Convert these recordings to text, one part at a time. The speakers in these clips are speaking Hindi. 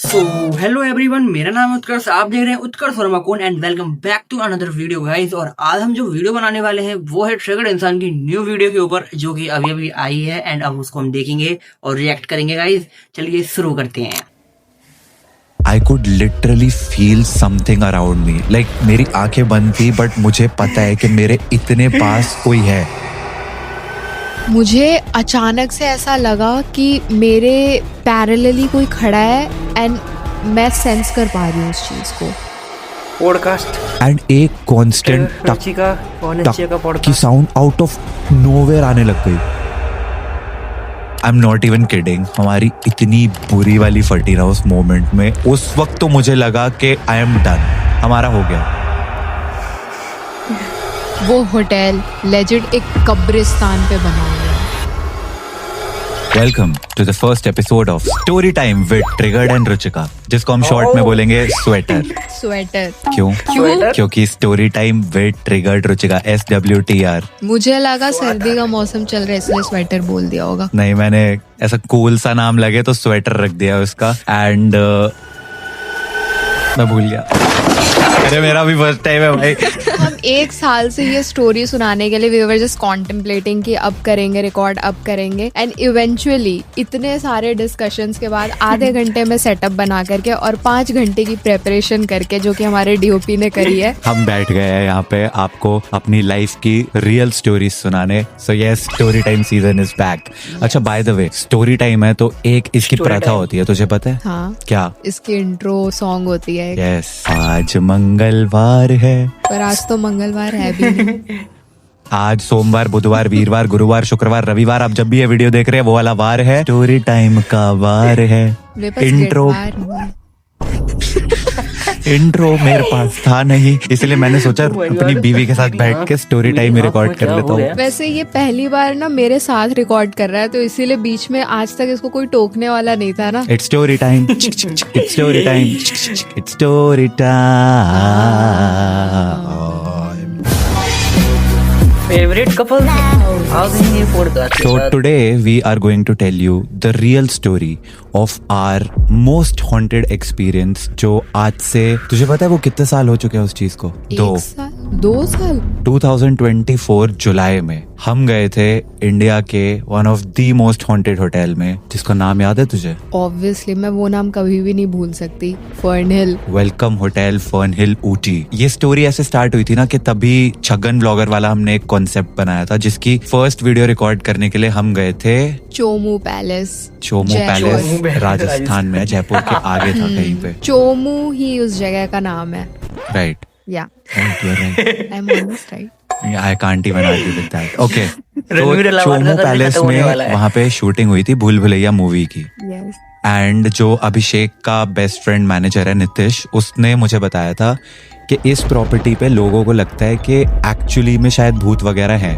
सो हेलो एवरीवन, मेरा नाम है उत्कर्ष। आप देख रहे हैं उत्कर्ष वर्मा कौन and welcome back to another video guys. और आज हम जो वीडियो बनाने वाले हैं वो है ट्रिगर्ड इंसान की न्यू वीडियो के ऊपर, जो कि अभी अभी आई है एंड अब उसको हम देखेंगे और रिएक्ट करेंगे गाइस। चलिए शुरू करते हैं। I could literally feel something around me. Like मेरी आंखें बंद थी बट मुझे पता है कि मेरे इतने पास कोई है। मुझे अचानक से ऐसा लगा कि मेरे पैरेलली कोई खड़ा है एंड मैं सेंस कर पा रही हूँ उस चीज को। पॉडकास्ट एंड एक कांस्टेंट टक की साउंड आउट ऑफ नोवेयर आने लग गई। I am not even kidding. हमारी इतनी बुरी वाली फटी ना उस मोमेंट में। उस वक्त तो मुझे लगा कि आई एम डन, हमारा हो गया। वो होटल लेजेंड एक कब्रिस्तान पे बना हुआ है। Welcome to the first episode of story time with triggered and Ruchika, जिसको हम शॉर्ट में बोलेंगे स्वेटर। स्वेटर क्यों? क्योंकि story time with triggered Ruchika, SWTR। मुझे लगा सर्दी का मौसम चल रहा है इसलिए स्वेटर बोल दिया होगा। नहीं, मैंने ऐसा कूल सा नाम लगे तो स्वेटर रख दिया उसका। एंड मैं भूल गया। अरे मेरा भी फर्स्ट टाइम है भाई। हम एक साल से ये स्टोरी सुनाने के लिए वी वर जस्ट कॉन्टेम्पलेटिंग कि अब करेंगे रिकॉर्ड, अब करेंगे। एंड इवेंचुअली इतने सारे डिस्कशंस के बाद आधे घंटे में सेटअप बना करके और 5 घंटे की प्रेपरेशन करके, जो कि हमारे DOP ने करी है, हम बैठ गए हैं यहाँ पे आपको अपनी लाइफ की रियल स्टोरी सुनाने। So yes, story time season is back. अच्छा, by the way, story time है तो एक इसकी प्रथा होती है, तुझे पता है? हाँ, क्या? इसकी इंट्रो सॉन्ग होती है। यस, आज मंगलवार है, पर आज तो मंगलवार है भी नहीं। आज सोमवार, बुधवार, वीरवार, गुरुवार, शुक्रवार, रविवार, आप जब भी ये वीडियो देख रहे हैं वो वाला वार है, स्टोरी टाइम का वार है। मेरे पास इंट्रो गिटार नहीं है। इंट्रो मेरे पास था नहीं, इसलिए मैंने सोचा अपनी बीवी के साथ बैठ के स्टोरी टाइम में रिकॉर्ड कर लेता हूँ। वैसे ये पहली बार ना मेरे साथ रिकॉर्ड कर रहा है, तो इसीलिए बीच में आज तक इसको कोई टोकने वाला नहीं था ना। It's story time, it's story time, it's story time. Favourite couple podcast. So today we are going to tell you the real story of our most haunted experience, जो आज से, तुझे पता है वो कितने साल हो चुके हैं उस चीज को? 2 साल 2024 जुलाई में हम गए थे इंडिया के one of the most haunted hotel में, जिसका नाम याद है तुझे? ऑब्वियसली मैं वो नाम कभी भी नहीं भूल सकती। फर्न हिल। वेलकम होटल फर्न हिल ऊटी। ये स्टोरी ऐसे स्टार्ट हुई थी ना कि तभी छगन ब्लॉगर वाला हमने एक कॉन्सेप्ट बनाया था, जिसकी फर्स्ट वीडियो रिकॉर्ड करने के लिए हम गए थे चोमू पैलेस। चोमू पैलेस राजस्थान में, जयपुर के आगे था कहीं पे। चोमू ही उस जगह का नाम है। राइट, या right. I am almost right. I can't even argue with that. Okay. तो चोमू पैलेस में वहाँ पे शूटिंग हुई थी भूल भुलैया मूवी की। यस। एंड जो अभिषेक का बेस्ट फ्रेंड मैनेजर है नितिश, उसने मुझे बताया था कि इस प्रॉपर्टी पे लोगों को लगता है कि एक्चुअली में शायद भूत वगैरह है,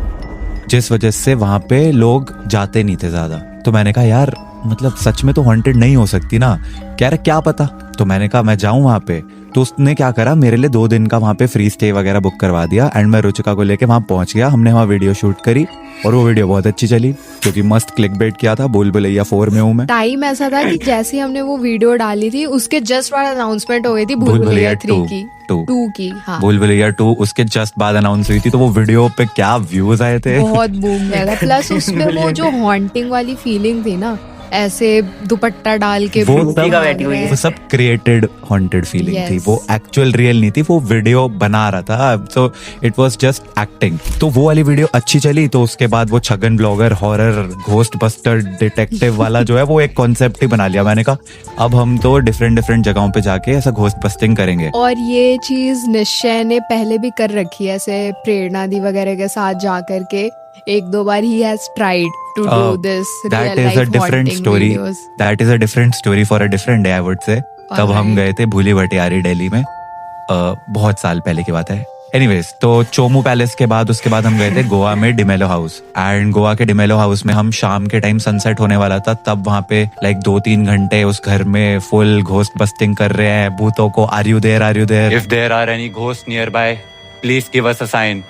जिस वजह से वहाँ पे लोग जाते नहीं थे ज्यादा। तो मैंने कहा यार, मतलब सच में तो हॉन्टेड नहीं हो सकती ना? कह रहा क्या पता। तो मैंने कहा मैं जाऊं वहाँ पे। तो उसने क्या करा, मेरे लिए 2 दिन का वहाँ पे फ्री स्टे वगैरह बुक करवा दिया। एंड मैं रुचिका को लेके वहाँ पहुंच गया। हमने वहाँ वीडियो शूट करी और वो वीडियो बहुत अच्छी चली, क्योंकि मस्त क्लिकबेट किया था। भूल भुलैया 4 में हूँ मैं। टाइम ऐसा था कि जैसे ही हमने वो वीडियो डाली थी उसके जस्ट बाद अनाउंसमेंट हो गई थी भूल भुलैया 3 की, 2 की। हाँ, भूल भुलैया 2 उसके जस्ट बाद अनाउंस हुई थी। तो वो वीडियो पे क्या व्यूज आए थे, बहुत बूम लगा। प्लस उसमें वो जो हॉन्टिंग वाली फीलिंग थी ना, ऐसे दुपट्टा डाल के वो सब क्रिएटेड हॉन्टेड फीलिंग थी। वो एक्चुअल रियल नहीं थी, वो वीडियो बना रहा था। So it was just acting. तो वो वाली वीडियो अच्छी चली। तो उसके बाद वो Chhagan blogger horror ghost buster detective वाला जो है वो एक कॉन्सेप्ट ही बना लिया। मैंने कहा अब हम तो डिफरेंट जगहों पे जाके ऐसा घोस्ट बस्टिंग करेंगे। और ये चीज निश्चय ने पहले भी कर रखी है, ऐसे प्रेरणा दी वगैरह के साथ जा करके 1-2 बार ही has tried to do this real life haunting videos. That is a different story for a different day, I would say. तब हम गए थे भूली भटियारी दिल्ली में, बहुत साल पहले की बात है। एनीवेज, तो चोमू पैलेस के बाद उसके बाद हम गए थे गोवा में डिमेलो हाउस। एंड गोवा के डिमेलो हाउस में हम शाम के टाइम सनसेट होने वाला था, तब वहाँ पे लाइक 2-3 घंटे उस घर में फुल घोस्ट बस्टिंग कर रहे हैं भूतों को। Are you there? If there are any ghost nearby please give us a sign.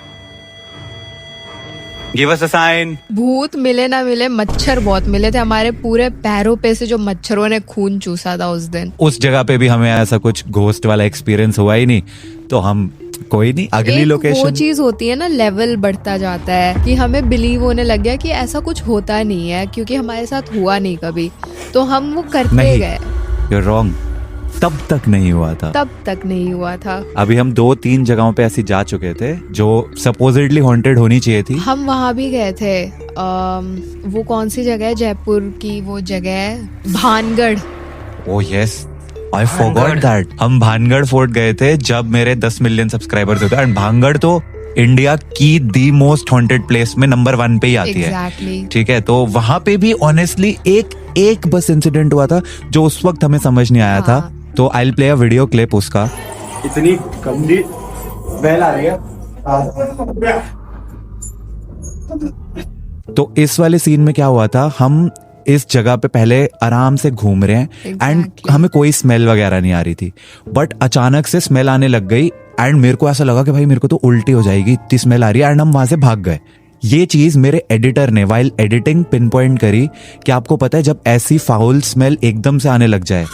Give us a sign. भूत मिले ना मिले, मच्छर बहुत मिले थे। हमारे पूरे पैरों पे से जो मच्छरों ने खून चूसा था उस दिन। उस जगह पे भी हमें ऐसा कुछ घोस्ट वाला एक्सपीरियंस हुआ ही नहीं, तो हम कोई नहीं, अगली एक वो लोकेशन। चीज होती है ना, लेवल बढ़ता जाता है कि हमें बिलीव होने लग गया कि ऐसा कुछ होता नहीं है, क्योंकि हमारे साथ हुआ नहीं कभी, तो हम वो करते नहीं, गए। you're wrong, तब तक नहीं हुआ था। तब तक नहीं हुआ था। अभी हम 2-3 जगहों पे ऐसी जा चुके थे जो सपोजिटली हॉन्टेड होनी चाहिए थी। हम वहाँ भी गए थे। वो कौन सी जगह है जयपुर की, वो जगह है Bhangarh. Oh yes, I forgot that. हम भानगढ़ फोर्ट गए थे जब मेरे 10 मिलियन सब्सक्राइबर्स होते, एंड भानगढ़ तो इंडिया की दी मोस्ट हॉन्टेड प्लेस में नंबर 1 पे ही आती है। ठीक है, तो वहां पे भी ऑनेस्टली एक बस इंसिडेंट हुआ था जो उस वक्त हमें समझ नहीं आया था। तो I will play a video clip उसका। इतनी गंदी स्मेल आ रही है। तो इस वाले सीन में क्या हुआ था, हम इस जगह पे पहले आराम से घूम रहे हैं एंड हमें कोई स्मेल वगैरह नहीं आ रही थी, बट अचानक से स्मेल आने लग गई एंड मेरे को ऐसा लगा कि भाई मेरे को तो उल्टी हो जाएगी, इतनी स्मेल आ रही है, एंड हम वहां से भाग गए। ये चीज मेरे एडिटर ने वाइल एडिटिंग पिन पॉइंट करी कि आपको पता है जब ऐसी फाउल स्मेल एकदम से आने लग जाए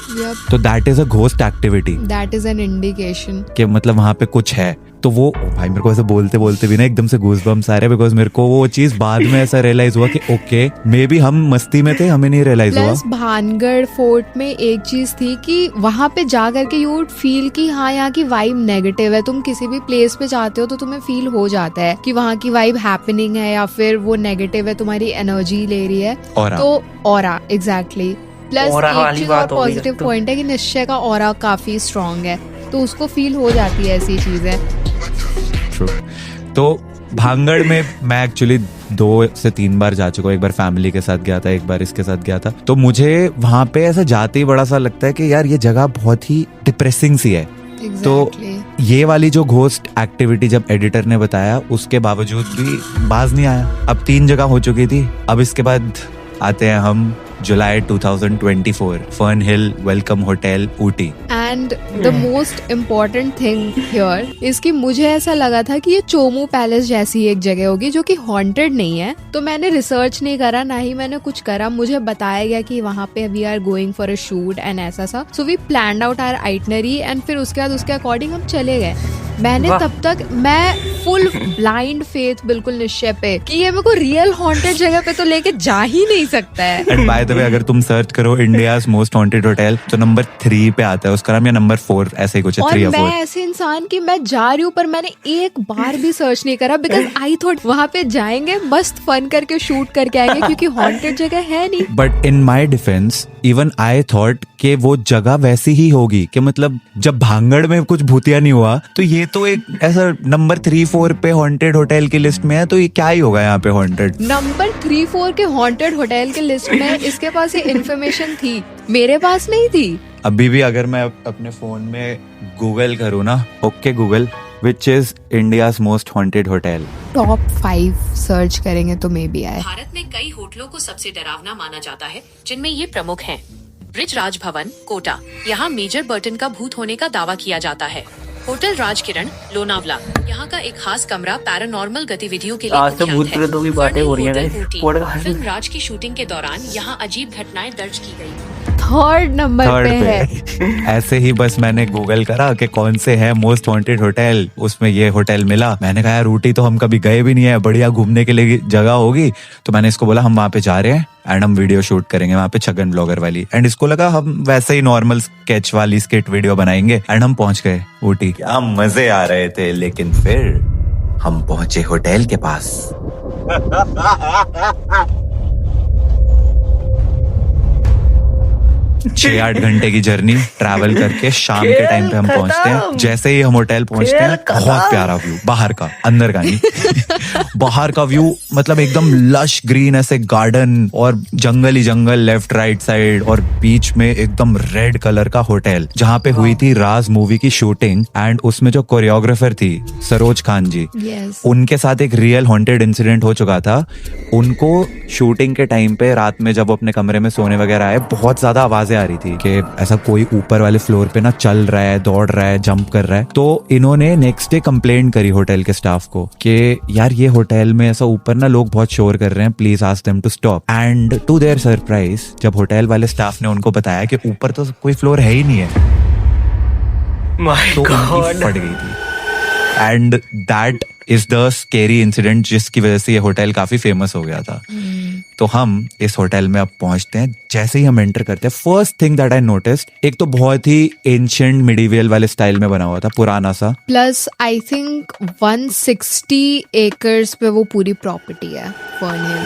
तो that is a ghost activity, that is an indication कि मतलब वहां पे कुछ है। तो वो भाई मेरे को ऐसे बोलते बोलते भी ना एकदम से गूज़बम्स आ रहे, बिकॉज मेरे को वो चीज बाद में ऐसा रियलाइज हुआ कि ओके मे बी हम मस्ती में थे, हमें नहीं रियलाइज हुआ। प्लस भानगढ़ फोर्ट में एक चीज थी कि वहां पे जा करके यू वुड फील कि हाँ यहाँ की वाइब नेगेटिव है। तुम किसी भी प्लेस पे जाते हो तो तुम्हें फील हो जाता है कि वहाँ की वाइब हैपनिंग है या फिर वो नेगेटिव है, तुम्हारी एनर्जी ले रही है। ऑरा। तो ऑरा एग्जैक्टली। प्लस एक चीज और पॉजिटिव पॉइंट है कि निश्चय का ऑरा काफी स्ट्रॉन्ग है, तो उसको फील हो जाती है ऐसी चीजें। ट्रू। तो भांगड़ में मैं एक्चुअली 2 से 3 बार जा चुका हूँ। एक बार फैमिली के साथ गया था, एक बार इसके साथ गया था। तो मुझे वहां पे ऐसा जाते ही बड़ा सा लगता है कि यार ये जगह बहुत ही डिप्रेसिंग सी है। तो ये वाली जो घोस्ट एक्टिविटी जब एडिटर ने बताया उसके बावजूद भी बाज नहीं आया। अब 3 जगह हो चुकी थी। अब इसके बाद आते हैं हम जुलाई 2024, fern hill welcome hotel Ooty. And the most important thing here is कि मुझे ऐसा लगा था कि ये चोमू पैलेस जैसी एक जगह होगी जो कि हॉन्टेड नहीं है। तो मैंने रिसर्च नहीं करा, ना ही मैंने कुछ करा। मुझे बताया गया कि वहाँ पे we are going for a shoot and ऐसा सा। So we planned out our itinerary and फिर उसके बाद उसके अकॉर्डिंग हम चले गए। मैंने तब तक मैं फुल ब्लाइंड फेथ, बिल्कुल निश्चय पे कि ये मेरे को रियल हॉन्टेड जगह पे तो लेके जा ही नहीं सकता है। एंड बाय द वे अगर तुम सर्च करो इंडियाज मोस्ट हॉन्टेड होटल तो नंबर 3 पे आता है उसका नाम, या नंबर 4 ऐसे ही कुछ है, 3 या 4। और मैं ऐसे इंसान की मैं जा रही हूँ पर मैंने एक बार भी सर्च नहीं करा, बिकॉज आई थॉट वहाँ पे जाएंगे मस्त फन करके शूट करके आएंगे क्योंकि हॉन्टेड जगह है नहीं। But in my defence even I thought कि वो जगह वैसी ही होगी कि मतलब जब भांगड़ में कुछ भूतिया नहीं हुआ तो ये तो एक ऐसा नंबर 3-4 पे हॉन्टेड होटल की लिस्ट में है, तो ये क्या ही होगा यहाँ पे हॉन्टेड। नंबर 3-4 के हॉन्टेड होटल के लिस्ट में इसके पास ये इन्फॉर्मेशन थी, मेरे पास नहीं थी। अभी भी अगर मैं अपने फोन में गूगल करूँ ना, okay Google which is India's most haunted hotel, top 5 search करेंगे तो मे बी आए। भारत में कई होटलों को सबसे डरावना माना जाता है, जिनमें ये प्रमुख हैं। ब्रिज राज भवन, कोटा, यहाँ मेजर बर्टन का भूत होने का दावा किया जाता है। होटल राजकिरण, लोनावला, यहाँ का एक खास कमरा पैरानॉर्मल गतिविधियों के लिए आज तो भूत प्रेतों की बातें हो रही हैं hotel guys, Ooty, podcast film Raaz की शूटिंग के दौरान यहाँ अजीब घटनाएं दर्ज की गई। थर्ड नंबर पे है। ऐसे ही बस मैंने गूगल करा कि कौन से है मोस्ट हॉन्टेड होटल, उसमें ये होटल मिला। मैंने कहा यार ऊटी तो हम कभी गए भी नहीं है, बढ़िया घूमने के लिए जगह होगी। तो मैंने इसको बोला हम वहाँ पे जा रहे हैं एंड हम वीडियो शूट करेंगे वहाँ पे छगन ब्लॉगर वाली। एंड इसको लगा हम वैसे ही नॉर्मल स्केच वाली स्किट वीडियो बनाएंगे। एंड हम पहुंच गए ऊटी। क्या मजे आ रहे थे, लेकिन फिर हम पहुंचे होटल के पास। 6-8 घंटे की जर्नी ट्रैवल करके शाम के टाइम पे हम पहुंचते हैं। जैसे ही हम होटल पहुंचते हैं बहुत प्यारा व्यू, बाहर का, अंदर का नहीं। बाहर का व्यू मतलब एकदम लश ग्रीन ऐसे गार्डन और जंगल ही जंगल लेफ्ट राइट साइड, और बीच में एकदम रेड कलर का होटल जहाँ पे हुई थी राज मूवी की शूटिंग। एंड उसमें जो कोरियोग्राफर थी सरोज खान जी, उनके साथ एक रियल हॉन्टेड इंसिडेंट हो चुका था। उनको शूटिंग के टाइम पे रात में जब वो अपने कमरे में सोने वगैरह आए बहुत ज्यादा आवाजें आ रही थी कि ऐसा कोई ऊपर वाले फ्लोर पे ना चल रहा है, दौड़ रहा है, जंप कर रहा है। तो इन्होंने नेक्स्ट डे कंप्लेंट करी होटल के स्टाफ को कि यार ये होटल में ऐसा ऊपर ना लोग बहुत शोर कर रहे हैं, please ask them to stop. And to their surprise जब होटल वाले स्टाफ ने उनको बताया कि ऊपर तो कोई फ्लोर है ही नहीं है, तो उनकी फट गई थी। And that is the scary incident जिसकी वजह से ये होटल काफी फेमस हो गया था। तो हम इस होटल में अब पहुंचते हैं। जैसे ही हम एंटर करते हैं, first thing that I noticed, एक तो बहुत ही एंशिएंट मिडिवियल वाले स्टाइल में बना हुआ था, पुराना सा। प्लस आई थिंक 160 एकर्स पे वो पूरी प्रॉपर्टी है फर्नहिल।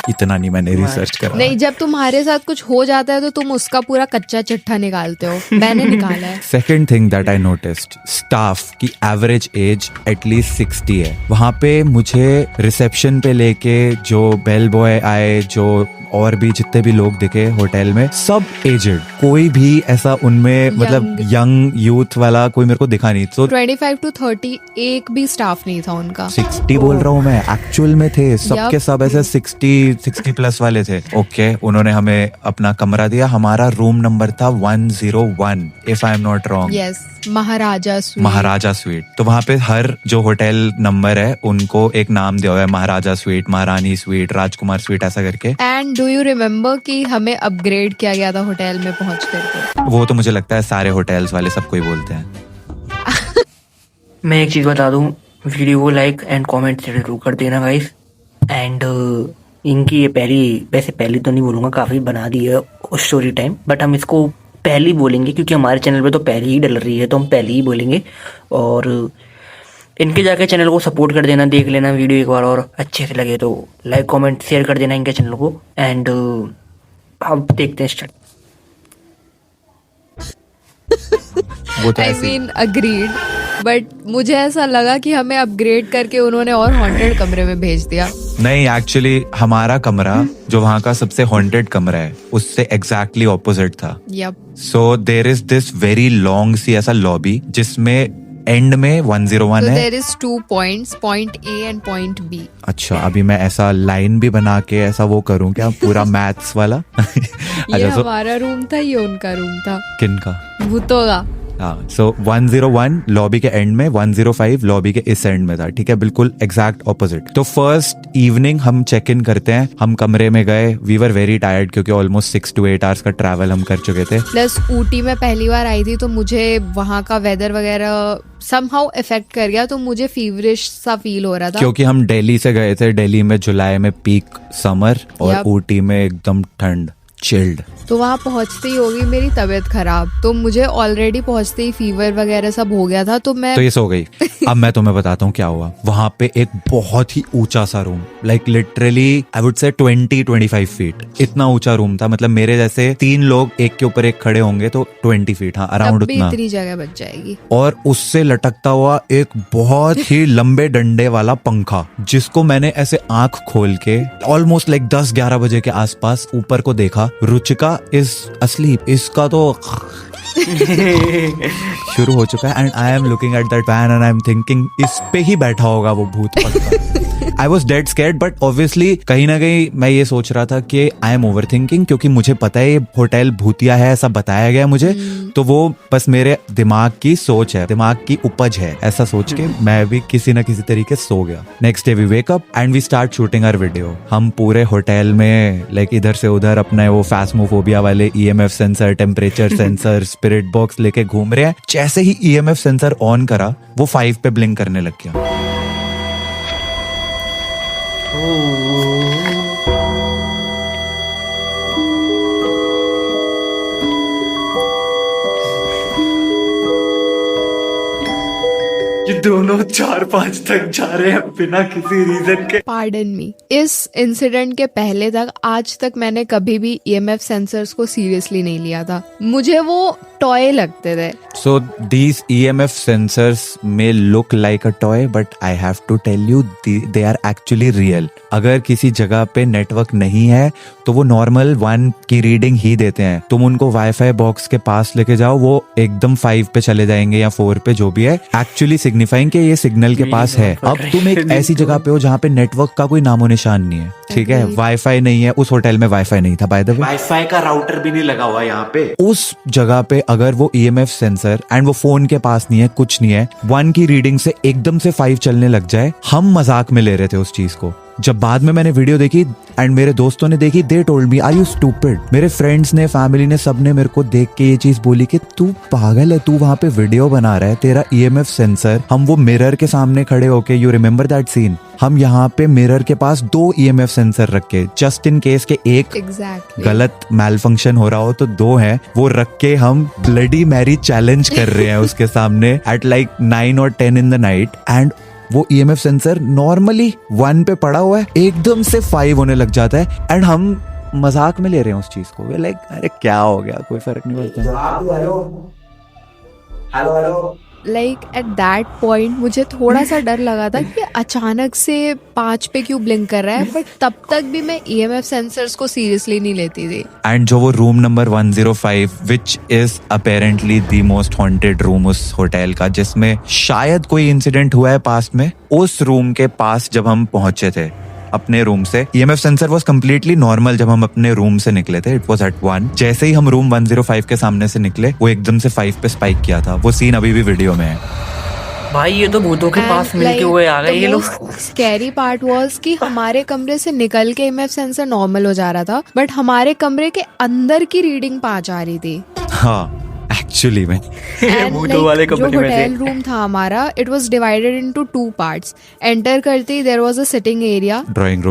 इतना नहीं मैंने रिसर्च करा। नहीं, जब तुम्हारे साथ कुछ हो जाता है तो तुम उसका पूरा कच्चा चिट्ठा निकालते हो, मैंने निकाला है। Second thing that I noticed, staff की एवरेज एज एटलीस्ट 60 है। वहां पे मुझे रिसेप्शन पे लेके जो बेल बॉय आए, जो और भी जितने भी लोग दिखे होटल में, सब एजेड, कोई भी ऐसा उनमें मतलब यंग यूथ वाला कोई मेरे को दिखा नहीं। तो 25 to 30 एक भी स्टाफ नहीं था उनका। 60 बोल रहा हूँ मैं, एक्चुअल में थे सबके सब ऐसे 60 प्लस वाले थे। ओके, उन्होंने हमें अपना कमरा दिया। हमारा रूम नंबर था 101 if I am not wrong. Yes, Maharaja sweet. Maharaja sweet. तो वहाँ पे हर जो होटल नंबर है उनको एक नाम दिया हुआ है, महाराजा स्वीट, महारानी स्वीट, राजकुमार स्वीट, ऐसा करके। एंड डू यू रिमेम्बर कि हमें अपग्रेड किया गया था होटल में पहुंच करके? वो तो मुझे लगता है सारे होटल्स वाले सबको ही बोलते हैं। मैं एक चीज़ बता दूं, वीडियो को लाइक एंड कमेंट जरूर कर देना गाइस। एंड इनकी ये वैसे पहली तो नहीं बोलूँगा, काफ़ी बना दी है स्टोरी टाइम, बट हम इसको पहली बोलेंगे क्योंकि हमारे चैनल पे तो पहली ही डल रही है, तो हम पहली ही बोलेंगे। और इनके जाके चैनल को सपोर्ट कर देना, देख लेना वीडियो एक बार, और अच्छे से लगे तो लाइक कमेंट शेयर कर देना इनके चैनल को। एंड अब देखते हैं स्टार्ट। वो तो आई ऐसे ही। मीन अग्रीड, बट मुझे ऐसा लगा कि हमें अपग्रेड करके उन्होंने और हॉन्टेड कमरे में भेज दिया। नहीं, एक्चुअली हमारा कमरा जो वहाँ का सबसे हॉन्टेड कमरा है उससे एग्जैक्टली ऑपोजिट था। Yup. So there is this very long सी ऐसा लॉबी जिसमें एंड में 101 So है। there is 2 points, point A and point B. अच्छा, अभी मैं ऐसा लाइन भी बना के ऐसा वो करूं क्या, पूरा मैथ्स वाला? ये अच्छा, हमारा रूम था, ये उनका रूम था, किनका? भूतों का। हाँ, सो 101 लॉबी के एंड में, 105 लॉबी के इस एंड में था। ठीक है, बिल्कुल एग्जैक्ट ऑपोजिट। तो फर्स्ट इवनिंग हम चेक इन करते हैं, हम कमरे में गए। वी वर वेरी टायर्ड क्योंकि ऑलमोस्ट 6 to 8 आवर्स का ट्रैवल हम कर चुके थे। प्लस ऊटी में पहली बार आई थी तो मुझे वहाँ का वेदर वगैरह समहाउ इफेक्ट कर गया, तो मुझे फीवरिश सा फील हो रहा था। क्योंकि हम दिल्ली से गए थे, दिल्ली में जुलाई में पीक समर और Yup. ऊटी में एकदम ठंड, चिल्ड। तो वहाँ पहुँचते ही होगी मेरी तबीयत खराब, तो मुझे ऑलरेडी पहुँचते ही फीवर वगैरह सब हो गया था। तो मैं तो ये सो गई। अब मैं तुम्हें बताता हूँ क्या हुआ। वहां पे एक बहुत ही ऊंचा सा room, like literally I would से 20-25 फीट, इतना ऊंचा रूम था। मतलब मेरे जैसे 3 लोग एक के ऊपर एक खड़े होंगे तो 20 फीट, हाँ अराउंड तब भी उतना। इतनी जगह बच जाएगी। और उससे लटकता हुआ एक बहुत ही लंबे डंडे वाला पंखा, जिसको मैंने ऐसे आंख खोल के ऑलमोस्ट लाइक 10-11 बजे के आसपास ऊपर को देखा। रुचिका इज asleep, इसका तो शुरू हो चुका है। And I am looking at that fan and I am thinking इस पे ही बैठा होगा वो भूत पक्का। I was dead scared, but obviously कहीं ना कहीं मैं ये सोच रहा था कि आई एम ओवर थिंकिंग, क्योंकि मुझे पता है ये होटल भूतिया है, ऐसा बताया गया मुझे। तो वो बस मेरे दिमाग की सोच है, दिमाग की उपज है, ऐसा सोच के मैं भी किसी ना किसी तरीके सो गया। Next day we wake up and we start shooting our video. हम पूरे होटल में लाइक इधर से उधर अपना वो फास्मोफोबिया वाले EMF sensor, temperature sensor, spirit box लेके घूम रहे हैं। जैसे ही EMF सेंसर ऑन करा, वो 5 पे ब्लिंक करने लग गया। ये दोनों 4-5 तक जा रहे हैं बिना किसी रीजन के। पार्डन मी, इस इंसिडेंट के पहले तक आज तक मैंने कभी भी EMF सेंसर्स को सीरियसली नहीं लिया था। मुझे वो टॉय लगते थे। So these EMF sensors may look like a toy, but I have to tell you they are actually real. अगर किसी जगह पे नेटवर्क नहीं है तो वो नॉर्मल 1 की रीडिंग ही देते हैं। तुम उनको वाईफाई बॉक्स के पास लेके जाओ, वो एकदम 5 पे चले जाएंगे या 4 पे, जो भी है, एक्चुअली सिग्निफाइंग कि ये सिग्नल के पास है। अब तुम एक ऐसी जगह पे हो जहाँ पे नेटवर्क का कोई नामो निशान नहीं है, ठीक है, वाईफाई नहीं है। उस होटल में वाईफाई नहीं था, बाय द वे वाईफाई का राउटर भी नहीं लगा हुआ यहाँ पे। उस जगह पे अगर वो EMF सेंसर एंड वो फोन के पास नहीं है, कुछ नहीं है, 1 की रीडिंग से एकदम से 5 चलने लग जाए, हम मजाक में ले रहे थे उस चीज को। जब बाद में मैंने वीडियो देखी एंड मेरे दोस्तों ने देखी, they told me are you stupid. मेरे फ्रेंड्स ने, फैमिली ने, सबने मेरे को देख के ये चीज बोली कि तू पागल है, तू वहां पे वीडियो बना रहा है, तेरा EMF सेंसर, हम वो मिरर के सामने खड़े होके, यू रिमेम्बर दैट सीन, हम यहाँ पे मिरर के पास 2 EMF सेंसर रखे, जस्ट इन केस के एक गलत मैल फंक्शन हो रहा हो तो 2 हैं, वो रख के हम ब्लडी मैरी चैलेंज कर रहे हैं उसके सामने एट लाइक 9 और 10 इन द नाइट। एंड वो EMF सेंसर नॉर्मली 1 पे पड़ा हुआ है, एकदम से 5 होने लग जाता है एंड हम मजाक में ले रहे हैं उस चीज को। लाइक अरे क्या हो गया, कोई फर्क नहीं पड़ता। Hello like at that point मुझे थोड़ा सा डर लगा था कि अचानक से 5 पे क्यों ब्लिंक कर रहा है, बट तब तक भी मैं EMF सेंसर्स को सीरियसली नहीं लेती थी। एंड जो वो room number 105 which is apparently the most haunted room उस होटल का, जिसमें शायद कोई इंसिडेंट हुआ है पास्ट में, उस रूम के पास जब हम पहुंचे थे अपने रूम से, EMF sensor was completely normal. जब हम अपने रूम से निकले थे, इट वाज एट 1। जैसे ही हम रूम 105 के सामने से निकले, वो एकदम से 5 पे स्पाइक किया था। वो सीन अभी भी वीडियो में है। भाई ये तो भूतों के पास मिलके हुए आ गए ये लोग। स्कैरी पार्ट वाज कि हमारे कमरे से निकल के EMF सेंसर नॉर्मल हो जा रहा था, बट हमारे कमरे के अंदर की रीडिंग 5 आ रही थी। हाँ एक्चुअली में भूतों वाले जो कमरे में से। होटल रूम था हमारा, it was divided into 2 parts. Enter करते ही there was a sitting area, drawing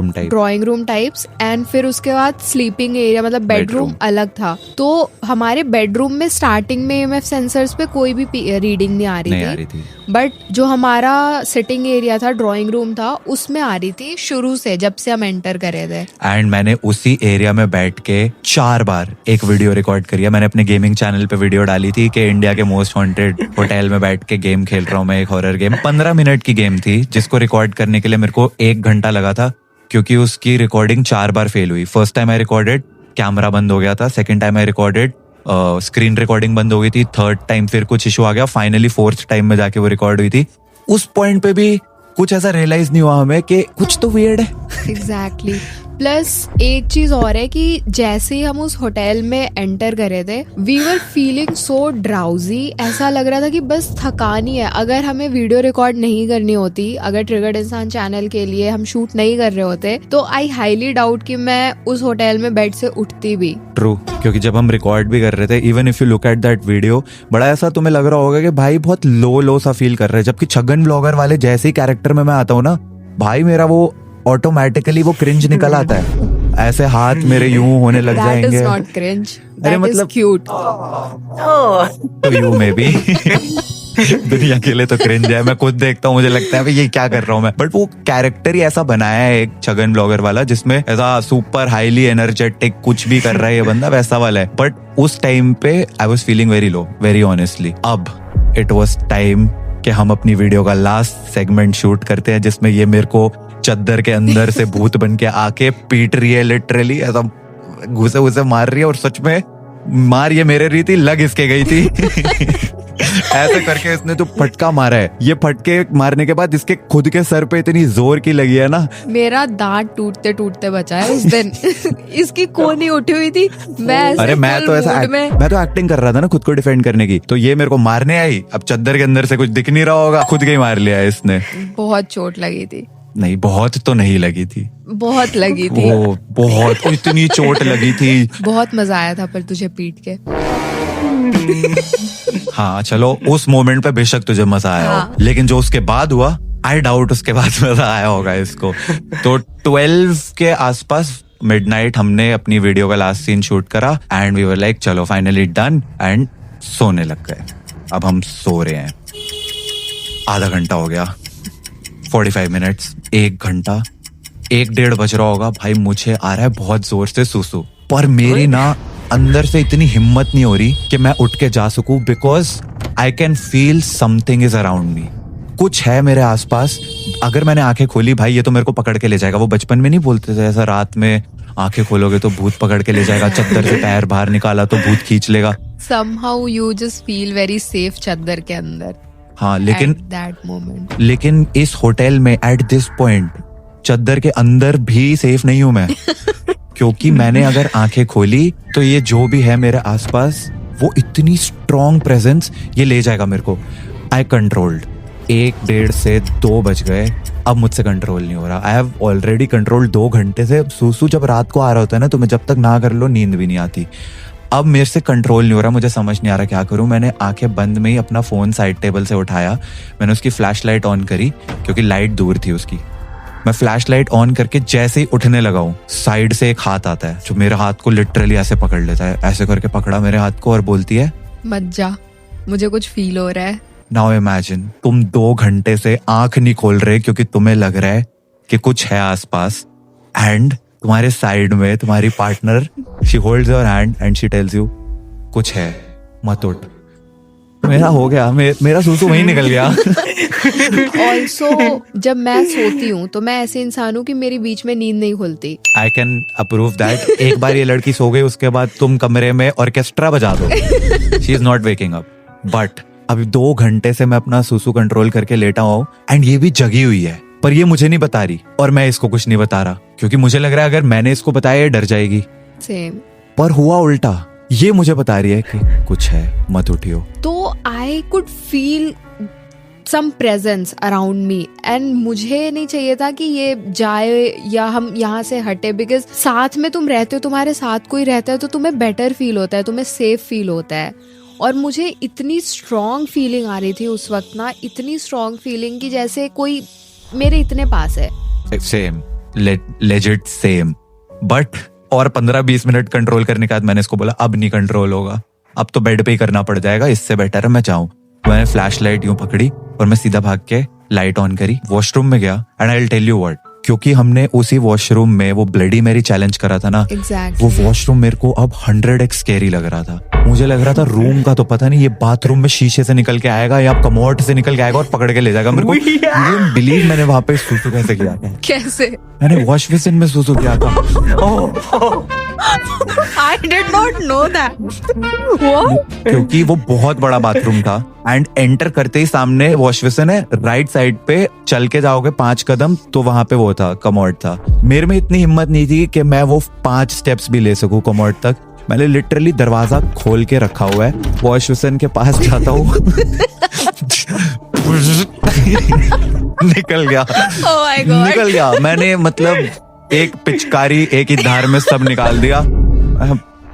room types, and फिर उसके बाद स्लीपिंग एरिया, मतलब बेडरूम अलग था। तो हमारे बेडरूम में स्टार्टिंग में EMF सेंसर्स पे कोई भी रीडिंग नहीं आ रही थी, बट जो हमारा सिटिंग एरिया था, ड्राइंग रूम था, उसमें आ रही थी शुरू से, जब से हम एंटर करे थे। एंड मैंने उसी एरिया में बैठ के 4 बार एक वीडियो रिकॉर्ड करी है। मैंने अपने गेमिंग चैनल पे वीडियो डाली थी कि इंडिया के मोस्ट हॉन्टेड होटल में बैठ के गेम खेल रहा हूँ मैं, एक हॉरर गेम। 15 मिनट की गेम थी, जिसको रिकॉर्ड करने के लिए मेरे को 1 घंटा लगा था, क्योंकि उसकी रिकॉर्डिंग 4 बार फेल हुई। First time I recorded, camera बंद हो गया था। Second time I recorded, screen recording बंद हो गई थी। थर्ड टाइम फिर कुछ इशू आ गया। फाइनली 4th टाइम में जाके वो रिकॉर्ड हुई थी। उस पॉइंट पे भी कुछ ऐसा रियलाइज नहीं हुआ हमें कि कुछ तो वियर्ड है। एग्जैक्टली। प्लस एक चीज और है कि जैसे ही हम उस होटल में एंटर करे थे, we were feeling so drowsy. ऐसा लग रहा था कि बस थकान ही है। अगर हमें वीडियो रिकॉर्ड नहीं करनी होती, अगर ट्रिगर्ड इंसान चैनल के लिए हम शूट नहीं कर रहे होते, तो आई हाईली डाउट कि मैं उस होटल में बेड से उठती भी। ट्रू, क्योंकि जब हम रिकॉर्ड भी कर रहे थे, even if you look at that video, बड़ा ऐसा तुम्हें लग रहा होगा कि भाई बहुत लो सा फील कर रहे हैं। जबकि छगन ब्लॉगर वाले जैसे ही कैरेक्टर में मैं आता हूँ ना, भाई मेरा वो ऑटोमेटिकली वो क्रिंज निकल आता है। ऐसे हाथ मेरे यूं होने लग जाएंगे। That is not cringe. अरे That is मतलब cute. तो यू में भी दुनिया के लिए तो क्रिंज है। मैं खुद देखता हूँ, मुझे लगता है भाई ये क्या कर रहा हूँ मैं। बट वो कैरेक्टर ही ऐसा बनाया है एक छगन ब्लॉगर वाला, जिसमें ऐसा सुपर हाईली एनर्जेटिक कुछ भी कर रहा है ये बंदा, वैसा वाला है। बट उस टाइम पे I was feeling very low, very honestly. अब इट वॉज टाइम कि हम अपनी वीडियो का लास्ट सेगमेंट शूट करते हैं, जिसमें ये मेरे को चद्दर के अंदर से भूत बन के आके पीट रही है, लिटरली ऐसा घुसे मार रही है। और सच में मार ये मेरे रही थी, लग इसके गई थी। ऐसे करके इसने तो फटका मारा है। ये फटके मारने के बाद इसके खुद के सर पे इतनी जोर की लगी है ना, मेरा दांत टूटते टूटते बचा है उस दिन। इसकी कोनी उठी हुई थी। अरे मैं तो ऐसा मैं तो एक्टिंग कर रहा था ना खुद को डिफेंड करने की। तो ये मेरे को मारने आई, अब चद्दर के अंदर से कुछ दिख नहीं रहा होगा, खुद के ही मार लिया इसने। बहुत चोट लगी थी। नहीं, बहुत तो नहीं लगी थी, बहुत लगी थी। वो बहुत इतनी चोट लगी थी। बहुत मजा आया था पर तुझे पीट के। हाँ चलो, उस मोमेंट पे बेशक तुझे मजा आया हो, लेकिन जो उसके बाद हुआ, आई डाउट उसके बाद मजा आया होगा इसको। तो 12 के आसपास मिडनाइट हमने अपनी वीडियो का लास्ट सीन शूट करा एंड वी वर लाइक चलो फाइनली डन, एंड सोने लग गए। अब हम सो रहे हैं। आधा घंटा हो गया, 45 मिनट्स, 1 घंटा, 1-1:30 बज रहा होगा। भाई मुझे आ रहा है बहुत जोर से सुसु, पर मेरी ना अंदर से इतनी हिम्मत नहीं हो रही कि मैं उठ के जा सकूं, because I can feel something is around me. कुछ है मेरे आसपास। अगर मैंने आंखें खोली भाई, ये तो मेरे को पकड़ के ले जाएगा। वो बचपन में नहीं बोलते थे ऐसा, रात में आंखें खोलोगे तो भूत पकड़ के ले जाएगा, चद्दर से पैर बाहर निकाला तो भूत खींच लेगा। somehow you just feel very safe चद्दर के अंदर। हाँ, लेकिन at that moment लेकिन इस होटल में एट दिस पॉइंट चद्दर के अंदर भी सेफ नहीं हूं मैं। क्योंकि मैंने अगर आंखें खोली तो ये जो भी है मेरे आसपास, वो इतनी स्ट्रॉन्ग प्रेजेंस, ये ले जाएगा मेरे को। आई कंट्रोल्ड। 1, 1.5 से 2 बज गए, अब मुझसे कंट्रोल नहीं हो रहा। आई हैव ऑलरेडी कंट्रोल 2 घंटे से। सूसू जब रात को आ रहा होता है ना, तुम्हें जब तक ना कर लो नींद भी नहीं आती। अब मेरे से कंट्रोल नहीं हो रहा, मुझे समझ नहीं आ रहा क्या करूं। मैंने आंखें बंद में ही अपना फोन साइड टेबल से उठाया, मैंने उसकी फ्लैश लाइट ऑन करी क्योंकि लाइट दूर थी उसकी। मैं फ्लैश लाइट ऑन करके जैसे ही उठने लगा हूं, साइड से एक हाथ आता है जो मेरे हाथ को लिटरली ऐसे पकड़ लेता है। ऐसे करके पकड़ा मेरे हाथ को और बोलती है, मत जा, मुझे कुछ फील हो रहा है। नाउ इमेजिन, तुम 2 घंटे से आंख नहीं खोल रहे क्योंकि तुम्हें लग रहा है कि कुछ है आसपास, एंड तुम्हारे साइड में तुम्हारी partner, she holds your hand and she tells you कुछ है, मत उठ। मेरा हो गया, मेरा सूसू वहीं निकल गया। ऑल्सो जब मैं सोती हूँ तो मैं ऐसे इंसान हूँ कि मेरी बीच में नींद नहीं खुलती। I can approve that. एक बार ये लड़की सो गई, उसके बाद तुम कमरे में ऑर्केस्ट्रा बजा दो। She is not waking up. But अभी 2 घंटे से मैं अपना सूसू कंट्रोल करके लेटा हुआ हूँ, एंड ये भी जगी हुई है, पर ये मुझे नहीं बता रही और मैं इसको कुछ नहीं बता रहा, क्योंकि मुझे लग रहा है अगर मैंने इसको बताया ये डर जाएगी। सेम। पर हुआ उल्टा, ये मुझे बता रही है कि कुछ है, मत उठियो। तो I could feel some presence around me, and मुझे नहीं चाहिए था कि ये जाए या हम यहाँ से हटे, बिकॉज साथ में तुम रहते हो, तुम्हारे साथ कोई रहता है तो तुम्हें बेटर फील होता है, तुम्हें सेफ फील होता है। और मुझे इतनी स्ट्रॉन्ग फीलिंग आ रही थी उस वक्त ना, इतनी स्ट्रॉन्ग फीलिंग कि जैसे कोई मेरे इतने पास है। Same, legit same. बट और 15-20 मिनट कंट्रोल करने के बाद मैंने इसको बोला अब नहीं कंट्रोल होगा, अब तो बेड पे ही करना पड़ जाएगा, इससे बेटर है मैं जाऊं। मैंने फ्लैश लाइट यूं पकड़ी और मैं सीधा भाग के लाइट ऑन करी, वॉशरूम में गया। And I will tell you what, क्योंकि हमने उसी वॉशरूम में वो ब्लडी मेरी चैलेंज करा था ना, Exactly. वो वॉशरूम मेरे को अब 100x स्कैरी लग रहा था। मुझे लग रहा था रूम का तो पता नहीं, ये बाथरूम में शीशे से निकल के आएगा या कमोड से निकल के आएगा और पकड़ के ले जाएगा मेरे को। बिलीव मैंने वहां पे सूसू कैसे किया था? कैसे? मैंने वॉश बेसिन में सूसू किया था। I did not know that. What? क्योंकि वो बहुत बड़ा बाथरूम था, एंड एंटर करते ही सामने वॉश बेसिन है, राइट साइड पे चल के जाओगे 5 कदम तो वहां पे वो था, कमोड था। मेरे में इतनी हिम्मत नहीं थी कि मैं वो 5 स्टेप्स भी ले सकूं कमोड तक। मैंने लिटरली दरवाजा खोल के रखा हुआ है, वॉश बेसिन के पास जाता हूँ। निकल गया। Oh my God. निकल गया। मैंने मतलब एक पिचकारी एक ही धार में सब निकाल दिया,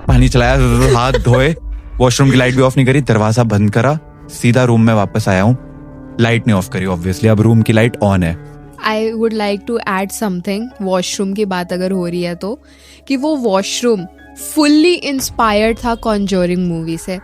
पानी चलाया, हाथ धोए, वॉशरूम की लाइट भी ऑफ नहीं करी, दरवाजा बंद करा, सीधा रूम में वापस आया हूँ। लाइट नहीं ऑफ करी ऑब्वियसली, अब रूम की लाइट ऑन है। I would like to add something, washroom की बात अगर हो रही है तो, कि वो वॉशरूम फुल्ली इंस्पायर्ड था कॉन्जोरिंग मूवी से।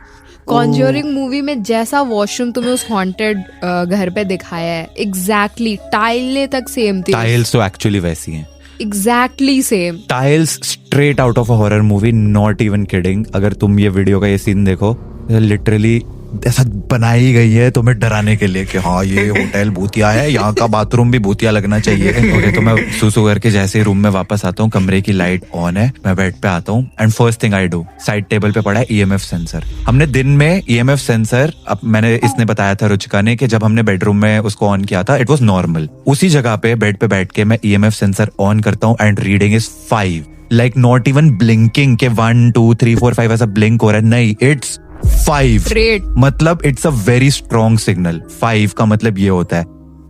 कॉन्जोरिंग मूवी में जैसा वॉशरूम तुम्हें उस हॉन्टेड घर पे दिखाया है, एग्जैक्टली टाइलें तक सेम थी। टाइल्स तो एक्चुअली वैसी हैं, exactly same tiles straight out of a horror movie, not even kidding. अगर तुम ये वीडियो का ये सीन देखो, लिटरली ऐसा बनाई गई है तुम्हें डराने के लिए कि हाँ ये होटल भूतिया है, यहाँ का बाथरूम भी भूतिया लगना चाहिए। ओके, तो मैं सूसू करके जैसे ही रूम में वापस आता हूँ, कमरे की लाइट ऑन है, मैं बेड पे आता हूँ, and first thing I do, side table पे पड़ा है EMF सेंसर। हमने दिन में EMF सेंसर, अब मैंने इसने बताया था रुचिका ने कि जब हमने बेडरूम में उसको ऑन किया था इट वॉज नॉर्मल। उसी जगह पे बेड पे बैठ के मैं EMF सेंसर ऑन करता हूँ, and reading is 5, like not even blinking के 1 2 3 4 5 ऐसा ब्लिंक हो रहा है, नहीं, इट्स 5। Great. मतलब it's a very strong signal. 5 का मतलब ये होता है।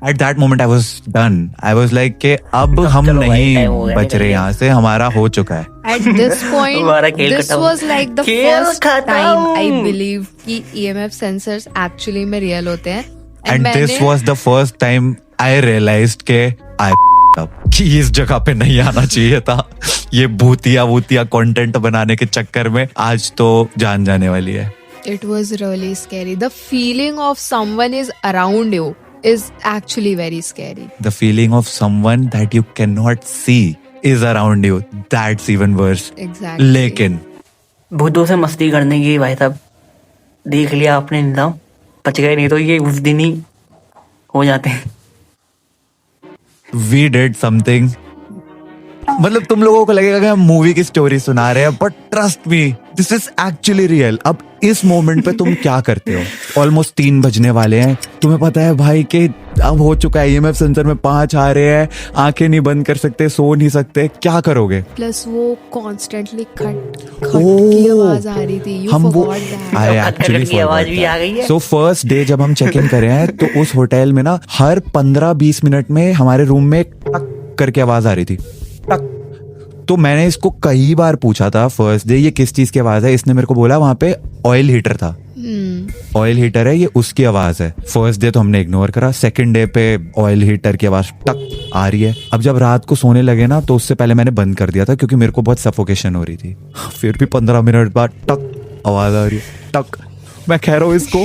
At that moment I was done, I was like कि अब हम नहीं बच रहे यहाँ से, हमारा हो चुका है। At this point, हमारा खेल this खत्म। was like the खेल first खत्म। time I believe कि EMF sensors actually में real होते हैं। And this was the first time I realized के आई कि इस जगह पे नहीं आना चाहिए था। ये भूतिया कंटेंट बनाने के चक्कर में आज तो जान जाने वाली है। It was really scary. The feeling of someone is around you is actually very scary. The feeling of someone that you cannot see is around you. That's even worse. Exactly. भूतों से मस्ती करने की भाई साहब देख लिया आपने निजाम, बच गए, नहीं तो ये उस दिन ही हो जाते हैं। वी डिड समथिंग, मतलब तुम लोगों को लगेगा कि हम मूवी की स्टोरी सुना रहे हैं, but trust me this is actually real. अब इस मोमेंट पे तुम क्या करते हो? ऑलमोस्ट 3 बजने वाले हैं, तुम्हें पता है भाई कि अब हो चुका है, EMF सेंसर में 5 आ रहे हैं, आंखें नहीं बंद कर सकते, सो नहीं सकते, क्या करोगे? प्लस वो कॉन्स्टेंटली खट खट की आवाज आ रही थी। हम वो आई एक्चुअली की आवाज भी आ गई है। सो फर्स्ट डे जब हम चेक इन करे हैं तो उस होटल में ना हर 15-20 मिनट में हमारे रूम में टक करके आवाज आ रही थी, टक। तो मैंने इसको कई बार पूछा था फर्स्ट डे ये किस चीज की आवाज है, इसने मेरे को बोला वहां पे ऑयल हीटर था, ऑयल हीटर है ये, उसकी आवाज है। फर्स्ट डे तो हमने इग्नोर करा, सेकंड डे पे ऑयल हीटर की आवाज टक आ रही है। अब जब रात को सोने लगे ना तो उससे पहले मैंने बंद कर दिया था क्योंकि मेरे को बहुत सफोकेशन हो रही थी। फिर भी 15 मिनट बाद टक आवाज आ रही है, टक। मैं कह रहा हूँ इसको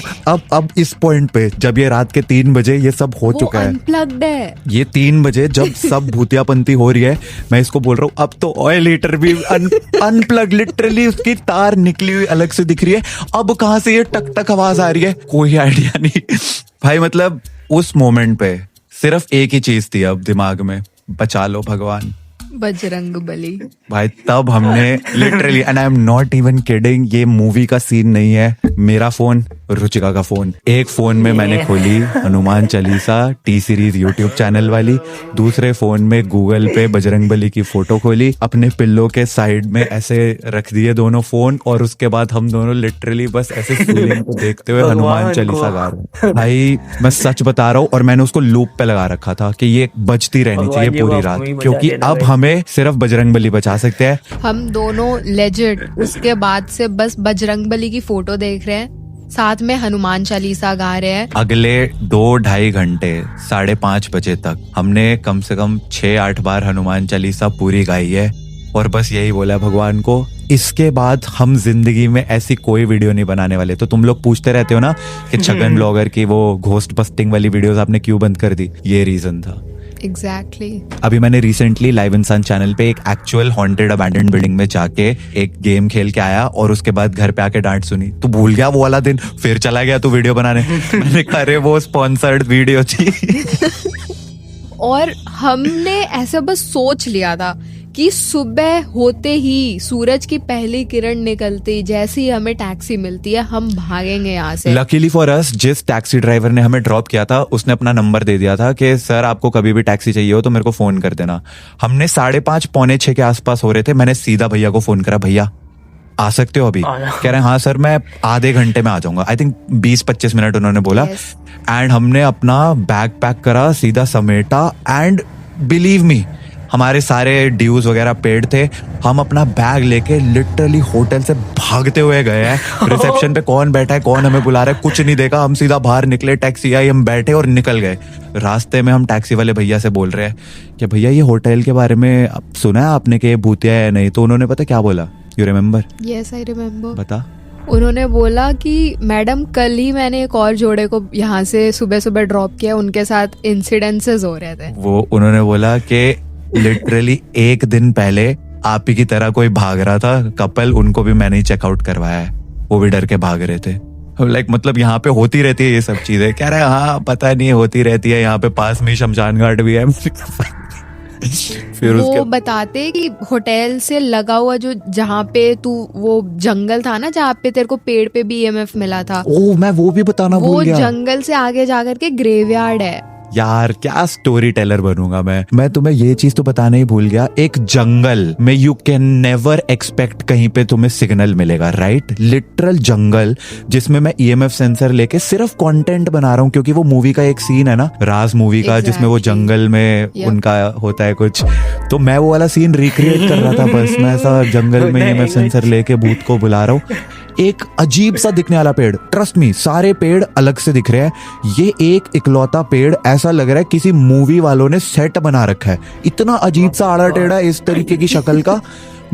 अब इस पॉइंट पे जब ये रात के 3 बजे ये सब हो चुका है, अनप्लग्ड है ये 3 बजे जब सब भूतियापंती हो रही है, मैं इसको बोल रहा हूँ अब तो ऑयल हीटर भी अनप्लग, लिटरली उसकी तार निकली हुई अलग से दिख रही है। अब कहां से ये टक टक आवाज आ रही है, कोई आइडिया नहीं भाई। मतलब उस मोमेंट पे सिर्फ एक ही चीज थी अब दिमाग में, बचा लो भगवान, बजरंग बली। भाई तब हमने literally, and I am not even kidding, ये मूवी का सीन नहीं है, मेरा फोन, रुचिका का फोन, एक फोन में मैंने खोली Hanuman Chalisa T series YouTube channel वाली, दूसरे फोन में गूगल पे बजरंगबली की फोटो खोली, अपने पिल्लो के साइड में ऐसे रख दिए दोनों फोन, और उसके बाद हम दोनों लिटरली बस ऐसे सीलिंग को देखते हुए हनुमान चालीसा गा रहे हैं। भाई मैं सच बता रहा हूँ, और मैंने उसको लूप पे लगा रखा था कि ये बजती रहनी चाहिए पूरी रात, क्योंकि अब हमें सिर्फ बजरंगबली बचा सकते हैं। हम दोनों लेजिट उसके बाद से बस बजरंगबली की फोटो देख रहे हैं, साथ में हनुमान चालीसा गा रहे हैं। अगले 2-2.5 घंटे 5:30 बजे तक हमने कम से कम 6-8 बार हनुमान चालीसा पूरी गाई है, और बस यही बोला भगवान को, इसके बाद हम जिंदगी में ऐसी कोई वीडियो नहीं बनाने वाले। तो तुम लोग पूछते रहते हो ना कि छगन ब्लॉगर की वो घोस्ट बस्टिंग वाली वीडियोस आपने क्यों बंद कर दी, ये रीजन था। एग्जैक्टली। अभी मैंने रिसेंटली लाइव इंसान चैनल पे एक एक्चुअल हॉन्टेड अबैंडन्ड बिल्डिंग में जाके एक गेम खेल के आया, और उसके बाद घर पे आके डांट सुनी। तू भूल गया वो वाला दिन, फिर चला गया तू वीडियो बनाने। मैंने कहा अरे वो स्पॉन्सर्ड वीडियो थी। और हमने ऐसे बस सोच लिया था कि सुबह होते ही, सूरज की पहली किरण निकलती, जैसे ही हमें टैक्सी मिलती है हम भागेंगे यहाँ से। लकीली फॉर अस, जिस टैक्सी ड्राइवर ने हमें ड्रॉप किया था उसने अपना नंबर दे दिया था कि सर आपको कभी भी टैक्सी चाहिए हो तो मेरे को फोन कर देना। हमने 5:30 पौने 6 के आसपास हो रहे थे, मैंने सीधा भैया को फोन करा, भैया आ सकते हो अभी? कह रहे हैं हाँ सर मैं आधे घंटे में आ जाऊंगा। आई थिंक 20-25 मिनट उन्होंने बोला। एंड हमने अपना बैग पैक करा, सीधा समेटा, एंड बिलीव मी हमारे सारे ड्यूज वगैरह पेड थे। हम अपना बैग लेके लिटरली होटल से भागते हुए गए हैं। रिसेप्शन पे कौन बैठा है, कौन हमें बुला रहा है, कुछ नहीं देखा, हम सीधा बाहर निकले, टैक्सी आई, हम बैठे और निकल गए। रास्ते में हम टैक्सी वाले भैया से बोल रहे हैं कि भैया ये होटल के बारे में सुना है आपने कि भूतिया है नहीं? तो उन्होंने पता क्या बोला, you remember? Yes I remember. बता। उन्होंने बोला कि मैडम कल ही मैंने एक और जोड़े को यहाँ से सुबह सुबह ड्रॉप किया, उनके साथ इंसिडेंसेस हो रहे थे। वो उन्होंने बोला कि लिटरली एक दिन पहले आप ही की तरह कोई भाग रहा था कपल, उनको भी मैंने ही चेकआउट करवाया है, वो भी डर के भाग रहे थे। लाइक मतलब यहाँ पे होती रहती है ये सब चीजें। कह रहे हैं हाँ पता नहीं होती रहती है, यहाँ पे पास में शमशान घाट भी है। फिर वो बताते कि होटल से लगा हुआ जो जहाँ पे तू वो जंगल था ना, जहाँ पे तेरे को पेड़ पे भी EMF मिला था, मैं वो भी बताना भूल गया। वो जंगल से आगे जाकर के ग्रेवयार्ड है। यार क्या स्टोरी टेलर बनूंगा मैं तुम्हें ये चीज तो बताना ही भूल गया। एक जंगल में यू कैन नेवर एक्सपेक्ट कहीं पे तुम्हें सिग्नल मिलेगा, राइट? लिटरल जंगल जिसमें मैं EMF सेंसर लेके सिर्फ कंटेंट बना रहा हूँ, क्योंकि वो मूवी का एक सीन है ना, राज मूवी का, जिसमें वो जंगल में उनका होता है कुछ, तो मैं वो वाला सीन रिक्रिएट कर रहा था। बस मैं ऐसा जंगल में EMF सेंसर लेके भूत को बुला रहा हूँ। एक अजीब सा दिखने वाला पेड़, ट्रस्ट मी सारे पेड़ अलग से दिख रहे हैं, ये एक इकलौता पेड़ ऐसा लग रहा है किसी मूवी वालों ने सेट बना रखा है। इतना अजीब सा आड़ा टेढ़ा इस तरीके की शक्ल का,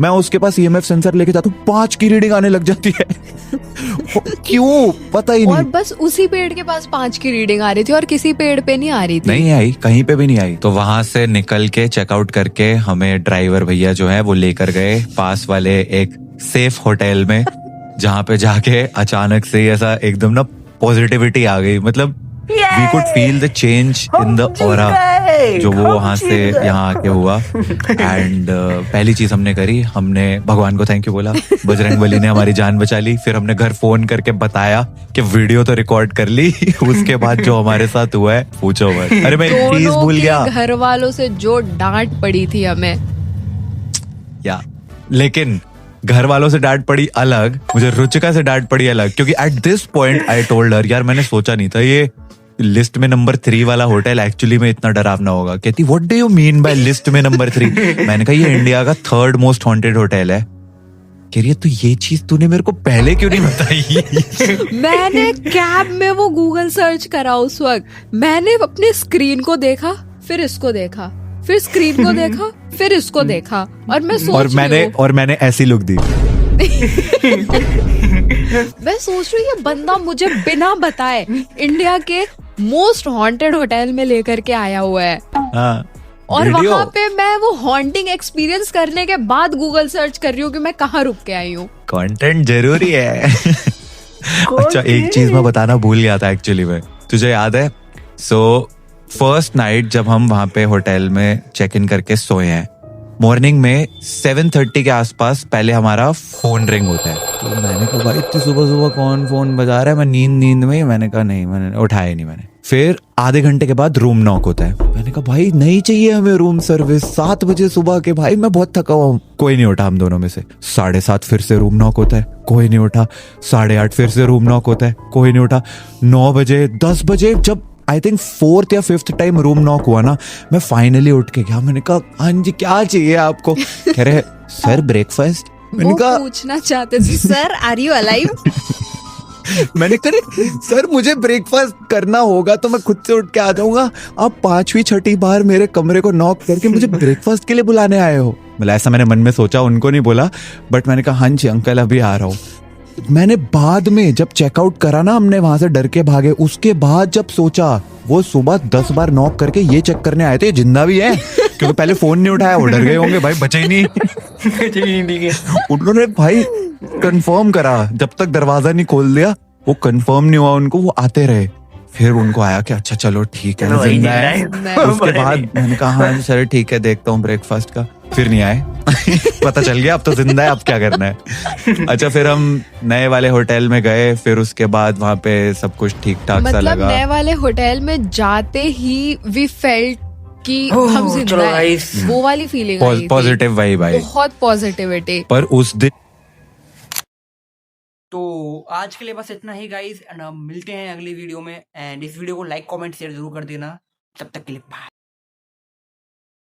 मैं उसके पास ईएमएफ सेंसर लेके जाता हूँ, 5 की रीडिंग आने लग जाती है। क्यों पता ही और नहीं। बस उसी पेड़ के पास 5 की रीडिंग आ रही थी और किसी पेड़ पे नहीं आ रही थी। नहीं आई, कहीं पे भी नहीं आई। तो वहां से निकल के चेकआउट करके हमें ड्राइवर भैया जो है वो लेकर गए पास वाले एक सेफ होटल में, जहाँ पे जाके अचानक से ऐसा एकदम ना पॉजिटिविटी आ गई। मतलब we could feel the change in the aura जो वो वहां से यहाँ आके हुआ। एंड पहली चीज हमने करी, हमने भगवान को थैंक यू बोला, बजरंगबली ने हमारी जान बचा ली। फिर हमने घर फोन करके बताया कि वीडियो तो रिकॉर्ड कर ली। उसके बाद जो हमारे साथ हुआ है पूछो मत। अरे मैं एक चीज भूल गया, घर वालों से जो डांट पड़ी थी हमें, या लेकिन घर वालों से डांट पड़ी अलग, मुझे रुचिका से डांट पड़ी अलग। क्योंकि at this point I told her, यार मैंने सोचा नहीं था ये लिस्ट में नंबर 3 वाला होटल एक्चुअली में इतना डरावना होगा। कहती what do you mean by list में नंबर 3? मैंने कहा ये इंडिया का 3rd मोस्ट हॉन्टेड होटल है। कह रही है तो ये चीज तूने मेरे को पहले क्यों नहीं बताई? मैंने कैब में वो गूगल सर्च करा उस वक्त, मैंने अपने स्क्रीन को देखा, फिर इसको देखा, फिर स्क्रीन को देखा, फिर इसको देखा, और मैं सोच और मैंने ऐसी लुक दी। मैं सोच रही हूँ ये बंदा मुझे बिना बताए इंडिया के मोस्ट हॉन्टेड होटल में लेकर के आया हुआ है। हाँ, और वीडियो। वहां पे मैं वो हॉन्टिंग एक्सपीरियंस करने के बाद गूगल सर्च कर रही हूँ कि मैं कहाँ रुक के आई हूँ। कंटेंट जरूरी है। अच्छा एक चीज मैं बताना भूल गया था एक्चुअली में, तुझे याद है? सो फर्स्ट नाइट जब हम वहां पे होटल में चेक इन करके सोए हैं, मॉर्निंग में 7:30 के आसपास पहले हमारा फोन रिंग होता है। तो मैंने कहा भाई इतनी सुबह सुबह कौन फोन बजा रहा है? मैं नींद में ही, मैंने कहा नहीं, मैंने उठाया ही नहीं मैंने। फिर आधे घंटे के बाद रूम नॉक होता है। मैंने कहा भाई नहीं चाहिए हमें रूम सर्विस, 7 बजे सुबह के, भाई मैं बहुत थका हुआ हूँ। कोई नहीं उठा हम दोनों में से। 7:30 फिर से रूम नॉक होता है, कोई नहीं उठा। 8:30 फिर से रूम नॉक होता है, कोई नहीं उठा। 9 बजे, 10 बजे, जब आई थिंक 4th या 5th टाइम रूम नॉक हुआ ना, मैं फाइनली उठ के गया। मैंने कहा हाँ जी क्या चाहिए आपको? कह रहे सर ब्रेकफास्ट। मैंने वो कहा पूछना चाहते थे सर आर यू अलाइव? मैंने कहा सर मुझे ब्रेकफास्ट करना होगा तो मैं खुद से उठ के आ जाऊंगा, आप 5वीं 6ठी बार मेरे कमरे को नॉक करके मुझे ब्रेकफास्ट के लिए बुलाने आए हो? मतलब ऐसा मैंने मन में सोचा, उनको नहीं बोला, बट मैंने कहा हाँ जी अंकल अभी आ रहा हूँ। मैंने बाद में जब चेकआउट करा ना, हमने वहां से डर के भागे, उसके बाद जब सोचा वो सुबह 10 बार नॉक करके ये चेक करने आए थे जिंदा भी है, क्योंकि पहले फोन नहीं उठाया, वो डर गए होंगे भाई बचे ही नहीं। उन्होंने भाई कंफर्म करा, जब तक दरवाजा नहीं खोल दिया वो कंफर्म नहीं हुआ उनको, वो आते रहे। फिर उनको आया कि अच्छा चलो ठीक है जिंदा है। उसके बाद मैंने कहा हाँ सर ठीक है देखता हूँ ब्रेकफास्ट का। फिर नहीं आए। पता चल गया अब तो जिंदा है, अब क्या करना है। अच्छा फिर हम नए वाले होटल में गए, फिर उसके बाद वहाँ पे सब कुछ ठीक ठाक सा मतलब लगा। नए वाले होटल में जाते ही वी फेल्ट कि हम जिंदा हैं, वो वाली फीलिंग आई थी। पॉजिटिव वाइब आई, बहुत पॉजिटिविटी। पर उस दिन तो आज के लिए बस इतना ही गाइस, एंड हम मिलते हैं अगली वीडियो में। एंड इस वीडियो को लाइक कमेंट शेयर जरूर कर देना। तब तक के लिए बाय।